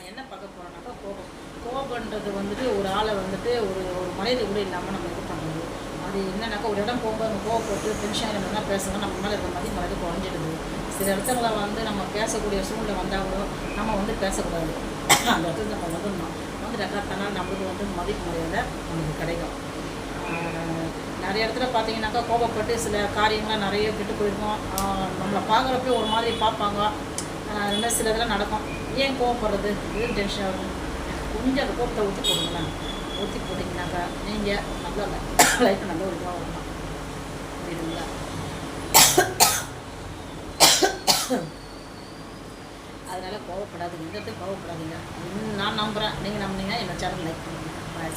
என்ன பார்க்க போகிறோம்னாக்கா கோபம். கோபன்றது வந்துட்டு ஒரு ஆளை வந்துட்டு ஒரு ஒரு மனித கூட இல்லாமல் நம்ம இது பண்ணுறது. அது என்னன்னாக்கா ஒரு இடம் போகும்போது நம்ம கோவப்பட்டு டென்ஷன் என்னென்னா பேசணும், நம்ம மேலே இருக்க மதிப்பு குறைஞ்சிடுது. சில இடத்துல வந்து நம்ம பேசக்கூடிய சூழ்நிலை வந்தால் கூட நம்ம வந்து பேசக்கூடாது. அந்த இடத்துல நம்ம வந்துடணும். வந்துட்டாக்கா தன்னால் நம்மளுக்கு வந்து மதிப்பு மரியாதை நமக்கு கிடைக்கும். நிறைய இடத்துல பார்த்தீங்கன்னாக்கா கோபப்பட்டு சில காரியங்கள்லாம் நிறைய கெட்டு போயிருக்கோம். நம்மளை பார்க்குறப்ப ஒரு மாதிரி பார்ப்பாங்க. இந்த சில இதெல்லாம் நடக்கும். ஏன் கோவப்படுறது, எதுவும் டென்ஷன் ஆகும். கொஞ்சம் அந்த கோபத்தை ஊற்றி போடுங்களேன். ஊற்றி போட்டிங்கனாக்கா நீங்கள் நல்லா லைஃப் நல்ல ஒரு இதாக வரலாம். புரியுதுங்களா? அதனால் கோவப்படாதீங்க, இந்த இடத்துக்கு கோவப்படாதீங்க. நான் நம்புகிறேன், நீங்கள் நம்புனீங்கன்னா என்னோட சேனல் லைக் பண்ணுங்கள். பாய்.